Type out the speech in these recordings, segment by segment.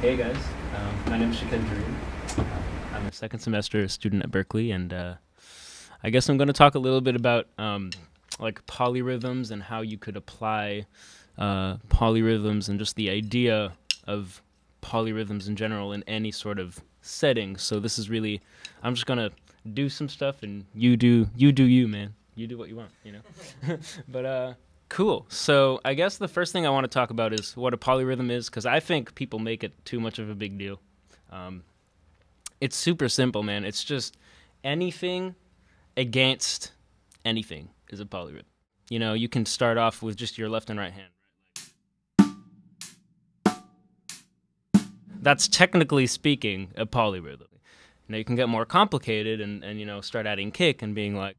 Hey guys, my name is Shaqed Druyan. I'm a second semester student at Berkeley, and I guess I'm going to talk a little bit about like polyrhythms and how you could apply polyrhythms and just the idea of polyrhythms in general in any sort of setting. So this is really, I'm just going to do some stuff, and you do you, man. You do what you want, you know. But cool. So I guess the first thing I want to talk about is what a polyrhythm is, because I think people make it too much of a big deal. It's super simple, man. It's just anything against anything is a polyrhythm. You know, you can start off with just your left and right hand. That's technically speaking a polyrhythm. Now you can get more complicated and you know, start adding kick and being like,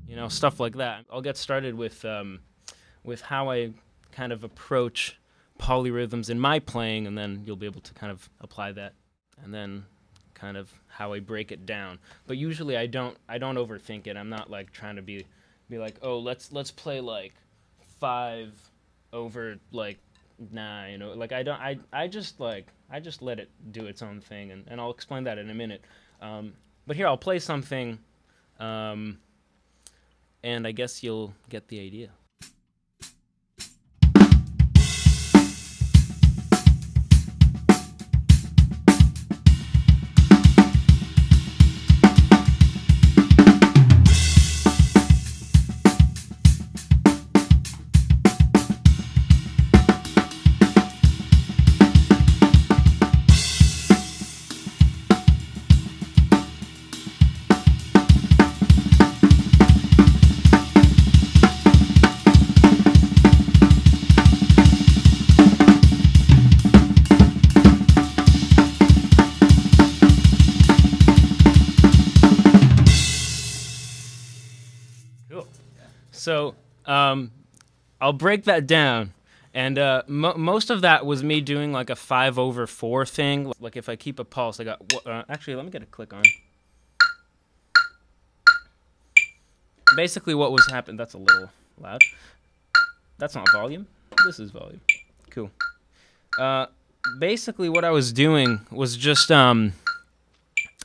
you know, stuff like that. I'll get started with how I kind of approach polyrhythms in my playing, and then you'll be able to kind of apply that, and then kind of how I break it down. But usually I don't overthink it. I'm not like trying to be like, oh, let's play like 5 over like 9, you know, like I just let it do its own thing, and I'll explain that in a minute. But here I'll play something, and I guess you'll get the idea. So I'll break that down, and most of that was me doing like a 5 over 4 thing. Like if I keep a pulse, I got actually, let me get a click on. Basically, what was happening? That's a little loud. That's not volume. This is volume. Cool. Basically, what I was doing was just I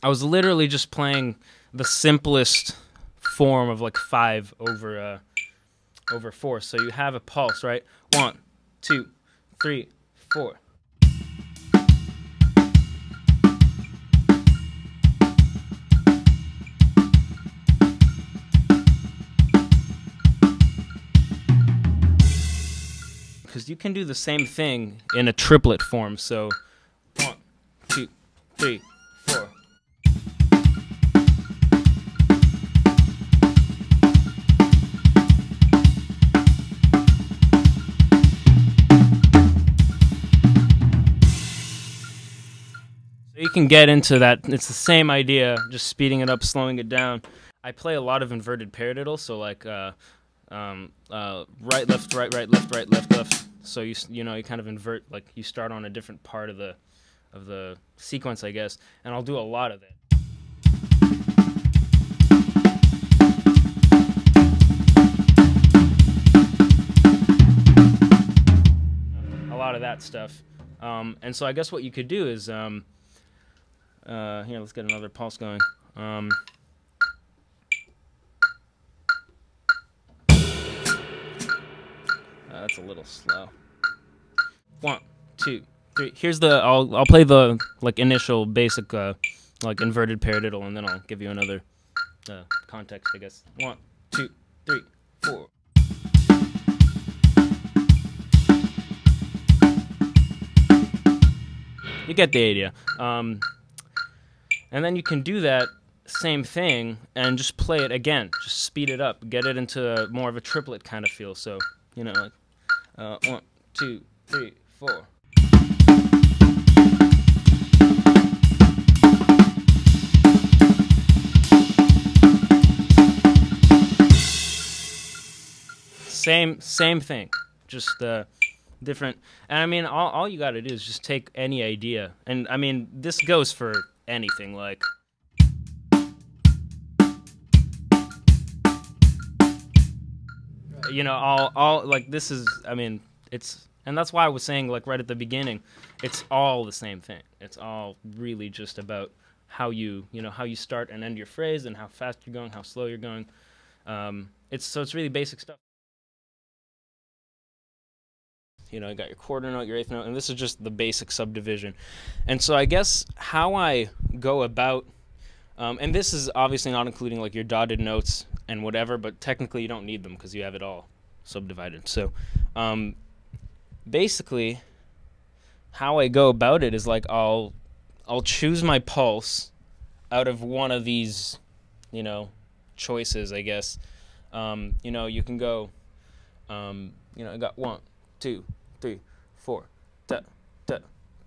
was literally just playing the simplest form of like 5 over 4. So you have a pulse, right? 1, 2, 3, 4. Because you can do the same thing in a triplet form. So 1, 2, 3, 4. You can get into that. It's the same idea, just speeding it up, slowing it down. I play a lot of inverted paradiddle, so like right, left, right, right, left, right, left, left. So you know, you kind of invert, like you start on a different part of the sequence, I guess, and I'll do a lot of it. A lot of that stuff. And so I guess what you could do is here, let's get another pulse going. That's a little slow. 1, 2, 3. Here's the. I'll play the like initial basic like inverted paradiddle, and then I'll give you another context, I guess. 1, 2, 3, 4. You get the idea. And then you can do that same thing and just play it again. Just speed it up. Get it into more of a triplet kind of feel. So, you know, like 1, 2, 3, 4. Same thing. Just different. And I mean, all you got to do is just take any idea. And I mean, this goes for anything, like you know, all like this is, I mean, it's, and that's why I was saying, like, right at the beginning, it's all the same thing. It's all really just about how you know, how you start and end your phrase, and how fast you're going, how slow you're going. It's really basic stuff. You know, you got your quarter note, your eighth note, and this is just the basic subdivision. And so I guess how I go about, and this is obviously not including like your dotted notes and whatever, but technically you don't need them because you have it all subdivided. So basically how I go about it is like I'll choose my pulse out of one of these, you know, choices, I guess. You know, you can go, you know, I got 1, 2, 3, 4, da, da,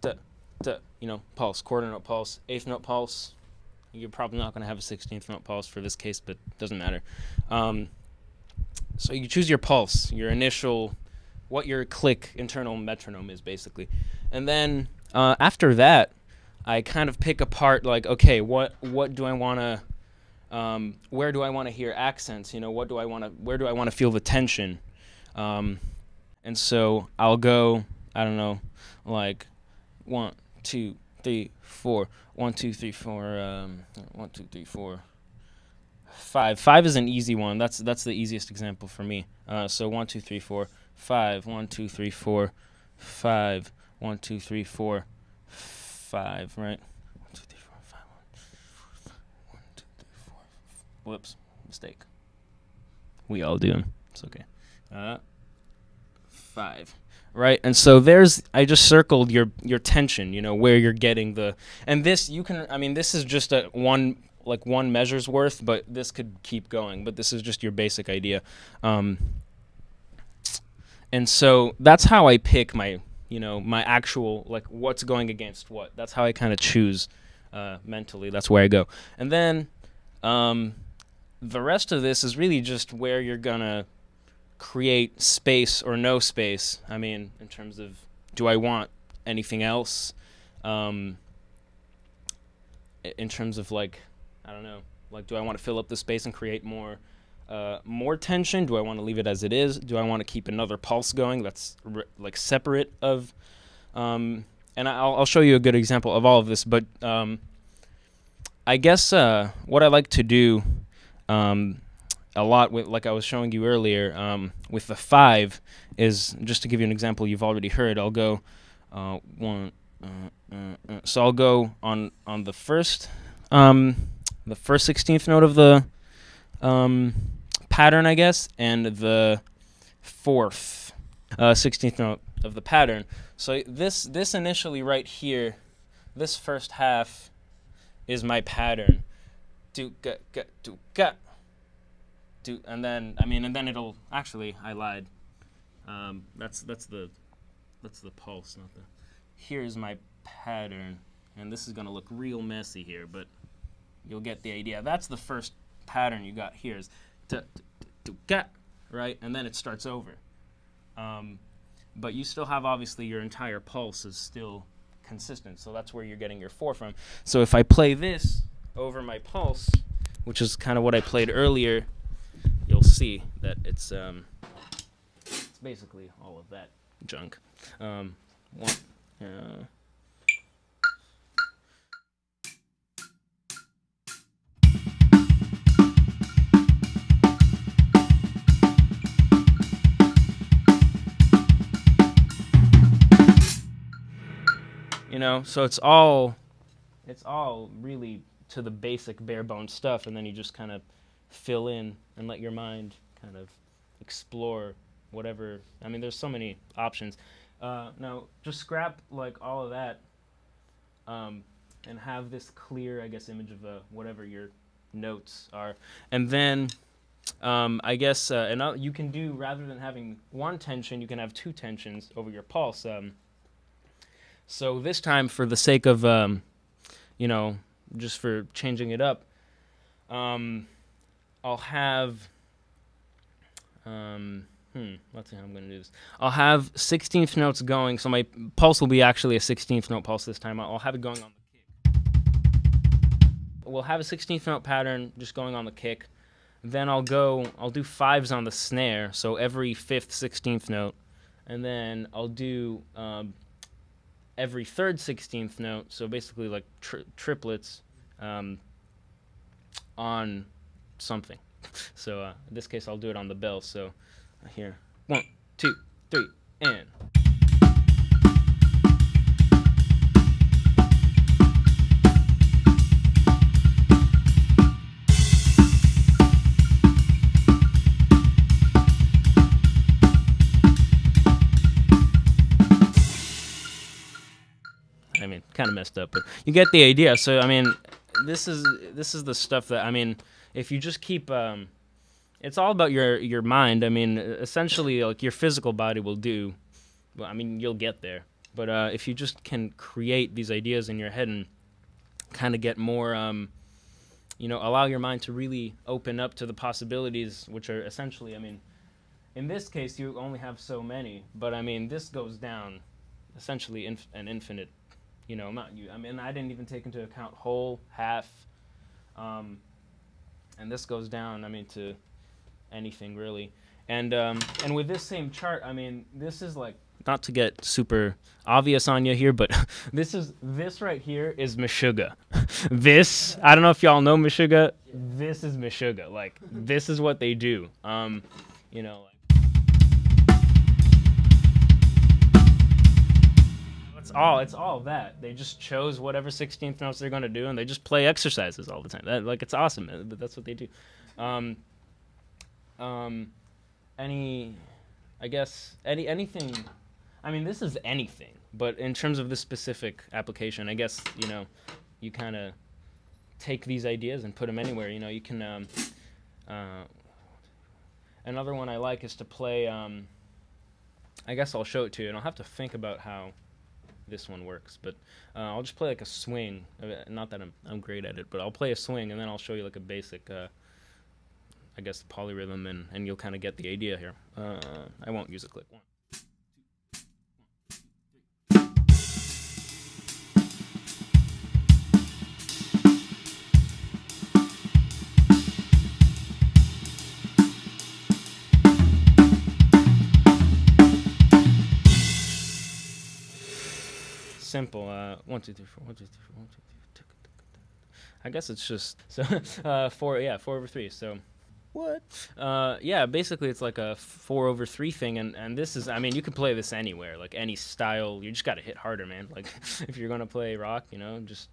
da, da, you know, pulse, quarter note pulse, eighth note pulse. You're probably not going to have a 16th note pulse for this case, but it doesn't matter. So you choose your pulse, your initial, what your click internal metronome is basically. And then after that, I kind of pick apart like, okay, what do I want to, where do I want to hear accents? You know, where do I want to feel the tension? And so I'll go, I don't know, like 1, 2, 3, 4, 1, 2, 3, 4, 1, 2, 3, 4, 5. 5 is an easy one. That's the easiest example for me. So 1, 2, 3, 4, 5. 1, 2, 3, 4, 5. 1, 2, 3, 4, 5. Right? 1, 2, 3, 4, 5. 1, 2, 3, 4. Whoops, mistake. We all do them. It's okay. 5, right? And so I just circled your tension, you know, where you're getting the, and this you can, I mean, this is just a one measure's worth, but this could keep going, but this is just your basic idea. And so that's how I pick my, you know, my actual, like, what's going against what. That's how I kind of choose mentally. That's where I go. And then the rest of this is really just where you're gonna create space or no space. I mean, in terms of, do I want anything else? In terms of, like, I don't know, like, do I want to fill up the space and create more tension? Do I want to leave it as it is? Do I want to keep another pulse going that's like separate of, and I'll show you a good example of all of this, but I guess what I like to do a lot with, like I was showing you earlier, with the 5 is, just to give you an example you've already heard, I'll go 1, so I'll go on the first 16th note of the pattern, I guess, and the 4th 16th note of the pattern. So this initially right here, this first half is my pattern. Do ga ga do ga. And then, I mean, and then it'll, actually, I lied. That's the pulse, not the. Here's my pattern, and this is gonna look real messy here, but you'll get the idea. That's the first pattern you got here is ga, right, and then it starts over. But you still have, obviously, your entire pulse is still consistent, so that's where you're getting your 4 from. So if I play this over my pulse, which is kind of what I played earlier, you'll see that it's basically all of that junk. You know, so it's all really to the basic bare bones stuff, and then you just kind of fill in and let your mind kind of explore whatever. I mean, there's so many options. Now, just scrap like all of that and have this clear, I guess, image of whatever your notes are. And then I guess you can do, rather than having one tension, you can have 2 tensions over your pulse. So this time, for the sake of, you know, just for changing it up, I'll have, let's see how I'm going to do this. I'll have 16th notes going, so my pulse will be actually a 16th note pulse this time. I'll have it going on the kick. We'll have a 16th note pattern just going on the kick. then I'll do 5s on the snare, so every 5th, 16th note, and then I'll do every 3rd, 16th note, so basically like triplets on something. So in this case, I'll do it on the bell. So here, 1, 2, 3, and. I mean, kind of messed up, but you get the idea. So I mean, this is the stuff that, I mean, if you just keep, it's all about your mind. I mean, essentially, like, your physical body will do. Well, I mean, you'll get there. But if you just can create these ideas in your head and kind of get more, you know, allow your mind to really open up to the possibilities, which are essentially, I mean, in this case, you only have so many. But I mean, this goes down essentially an infinite, you know, amount. I mean, I didn't even take into account whole, half, and this goes down, I mean, to anything really. And with this same chart, I mean, this is like, not to get super obvious on you here, but this right here is Meshuggah. This, I don't know if y'all know Meshuggah. This is Meshuggah. Like, this is what they do. You know, it's all that. They just chose whatever 16th notes they're gonna do, and they just play exercises all the time. Like, it's awesome, but that's what they do. Anything. I mean, this is anything, but in terms of this specific application, I guess, you know, you kind of take these ideas and put them anywhere. You know, you can. Another one I like is to play. I guess I'll show it to you, and I'll have to think about how this one works, but I'll just play like a swing. Not that I'm great at it, but I'll play a swing, and then I'll show you like a basic, I guess, polyrhythm, and you'll kind of get the idea here. I won't use a click. 1. Simple. 1, 2, 3, 4. 1, 2, 3, 4. 1, 2, 3, 4. I guess it's just so 4. Yeah, 4 over 3. So what? Yeah, basically it's like a 4 over 3 thing, and this is. I mean, you can play this anywhere, like any style. You just got to hit harder, man. Like if you're gonna play rock, you know, just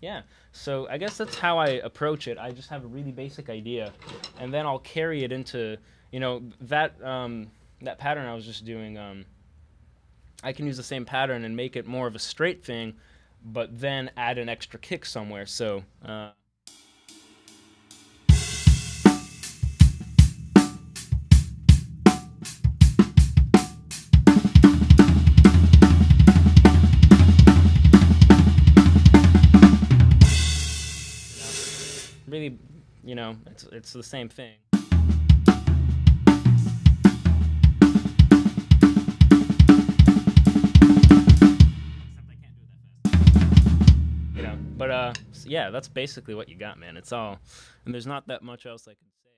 yeah. So I guess that's how I approach it. I just have a really basic idea, and then I'll carry it into, you know, that that pattern I was just doing. I can use the same pattern and make it more of a straight thing, but then add an extra kick somewhere. So really, you know, it's the same thing. But yeah, that's basically what you got, man. It's all, and there's not that much else I can say.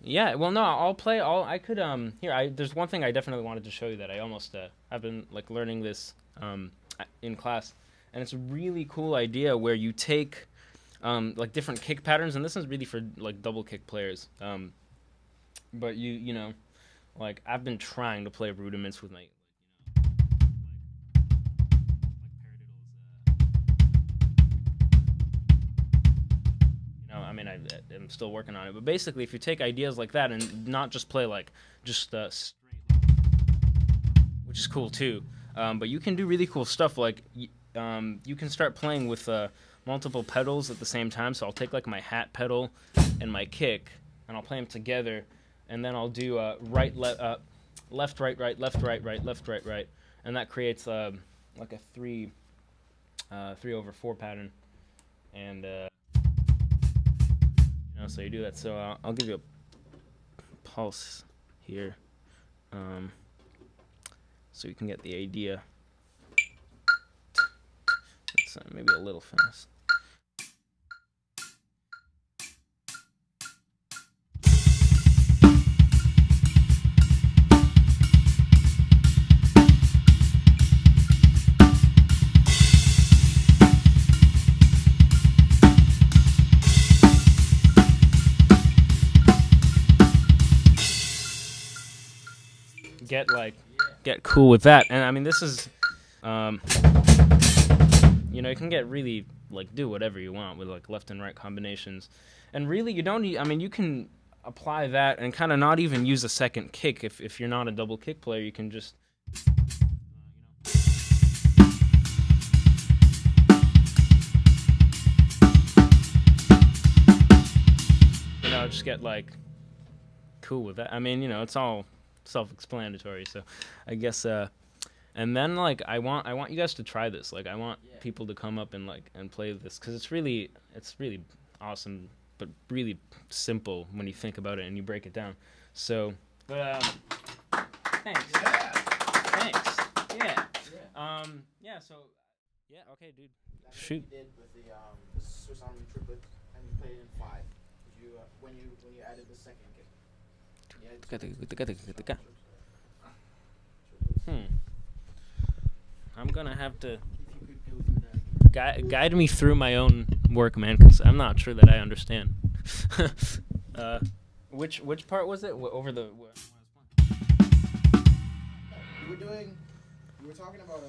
Yeah, well, no, I'll play all. I could here. There's one thing I definitely wanted to show you that I almost I've been like learning this in class, and it's a really cool idea where you take like different kick patterns, and this is really for like double kick players. But you know, like I've been trying to play rudiments with my. I mean, I'm still working on it, but basically, if you take ideas like that and not just play like just straight, which is cool too, but you can do really cool stuff. Like you can start playing with multiple pedals at the same time. So I'll take like my hat pedal and my kick, and I'll play them together, and then I'll do right, left, right, right, left, right, right, left, right, right, and that creates like a 3 over 4 pattern, and. You know, so you do that. So I'll give you a pulse here, so you can get the idea. It's maybe a little fast. get cool with that. And I mean, this is, you know, you can get really like do whatever you want with like left and right combinations, and really you don't need. I mean, you can apply that and kind of not even use a second kick if you're not a double kick player. You can just. Just get like cool with that. I mean, you know, it's all self-explanatory. So, I guess, and then like I want you guys to try this. Like, I want people to come up and play this because it's really awesome, but really simple when you think about it and you break it down. So, but thanks. Yeah. Thanks. Yeah. Yeah. So, yeah. Okay, dude. That's Shoot. what you did with the Swiss Army triplet, and you played it in 5. When you added the second kick. I'm gonna have to guide me through my own work, man, because I'm not sure that I understand. Which part was it? Over the. You were talking about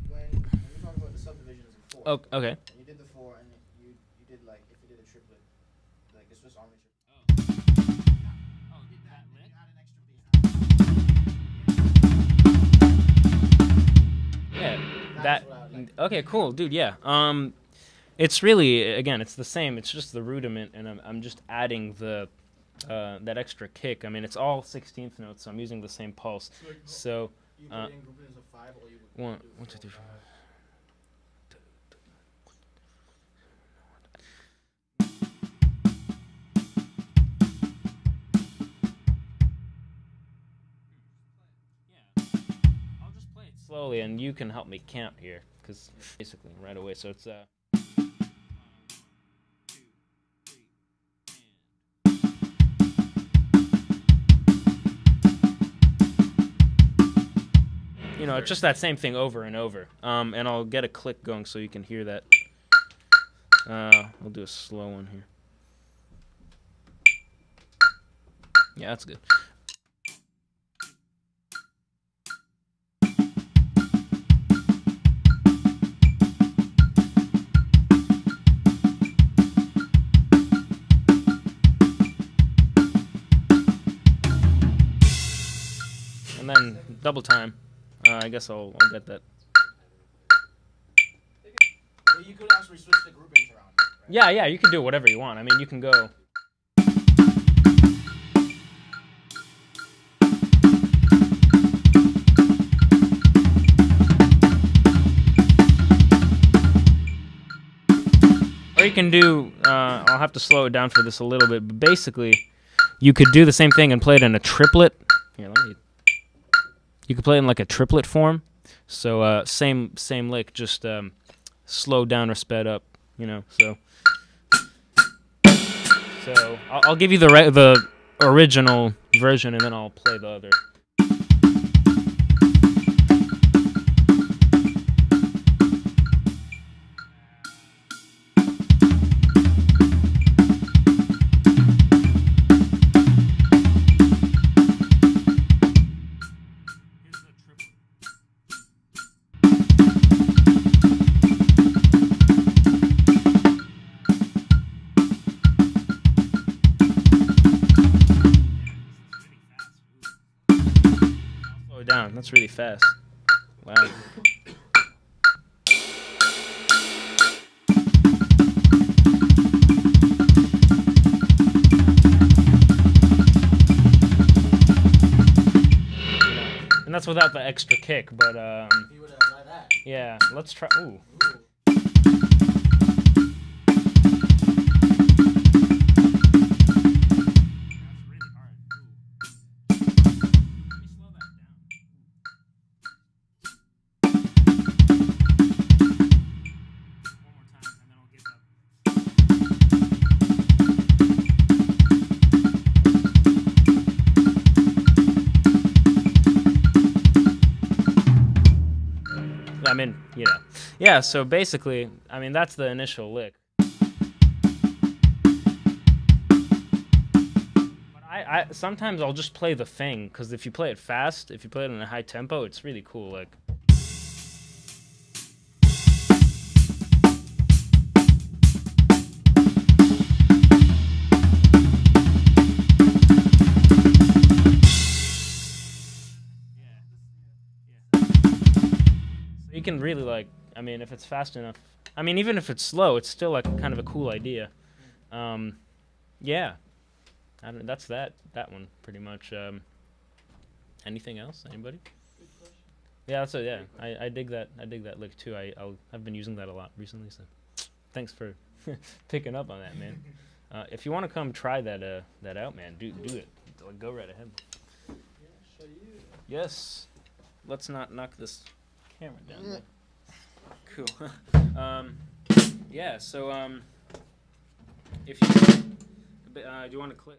when you were talking about the subdivisions in 4. Oh, okay. And you did the 4, and you did like if you did a triplet, like the Swiss Army triplet. Oh, did that lick? Add an extra beat. Yeah, that. Okay, cool, dude. Yeah. It's really, again, it's the same. It's just the rudiment, and I'm just adding the that extra kick. I mean, it's all 16th notes, so I'm using the same pulse. So. You put in groupings of 5, or you would 1, 2, 3, 4. I'll just play it slowly, and you can help me count here, because basically right away. So it's 1, 2, 3, and. You know, it's just that same thing over and over. And I'll get a click going so you can hear that. We'll do a slow one here. Yeah, that's good. And then double time. I guess I'll get that. So you could actually switch the groupings around. Right? Yeah, you can do whatever you want. I mean, you can go. Or you can do, I'll have to slow it down for this a little bit, but basically, you could do the same thing and play it in a triplet. Here, let me. You could play it in like a triplet form. So same lick, just slowed down or sped up, you know. So I'll give you the original version, and then I'll play the other. Down. That's really fast. Wow. And that's without the extra kick, but You would like that. yeah, let's try. Ooh. I mean, you know. Yeah, so basically, I mean, that's the initial lick. But I sometimes I'll just play the thing, because if you play it fast, if you play it in a high tempo, it's really cool. Like. You can really like, I mean, if it's fast enough, I mean, even if it's slow, it's still like kind of a cool idea. Yeah, that's that one pretty much. Anything else? Anybody? Yeah, that's it. Yeah, I dig that. I dig that lick too. I've been using that a lot recently. So, thanks for picking up on that, man. If you want to come try that out, man, do it. Like, go right ahead. Yeah, show you. Yes. Let's not knock this camera down there. Cool. Yeah, so if you do you want to click?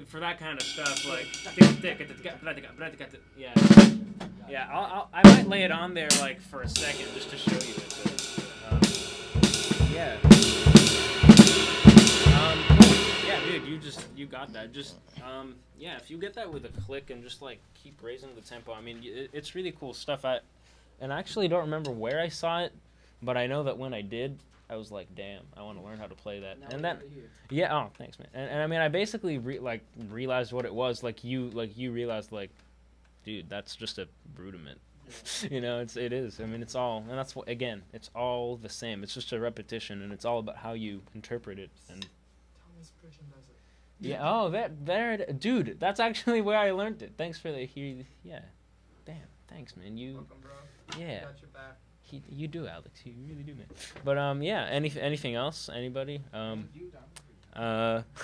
For that kind of stuff, like yeah, I might lay it on there like for a second just to show you it. But, yeah, dude, you got that. Just yeah, if you get that with a click and just like keep raising the tempo, I mean, it's really cool stuff. I actually don't remember where I saw it, but I know that when I did, I was like, damn, I want to learn how to play that. Now and that, right here. yeah, oh, thanks, man. And I mean, I basically realized what it was. Like you realized, like, dude, that's just a rudiment. Yeah. You know, it is. I mean, it's all, and that's what, again, it's all the same. It's just a repetition, and it's all about how you interpret it. And Thomas Pridgeon does it. yeah, oh, dude, that's actually where I learned it. Thanks for the yeah, damn, thanks, man. You, welcome, bro. yeah. Got your back. You do, Alex. You really do, man. But yeah. Anything else? Anybody?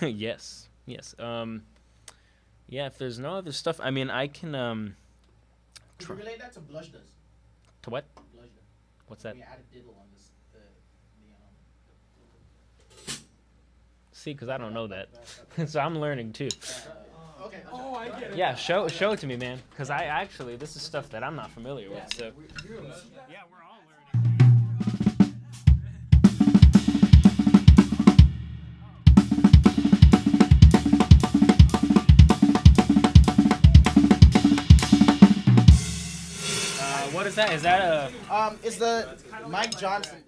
Yes. Yeah. If there's no other stuff, I mean, I can Could you relate that to blush does? To what? Blush does. What's that? We added diddle on this. See, because I don't know that, so I'm learning too. Okay. Oh, I get it. Yeah, show it to me, man. Because I actually, this is stuff that I'm not familiar with. So. Yeah, we're all learning. What is that? Is that a? It's the Mike Johnson.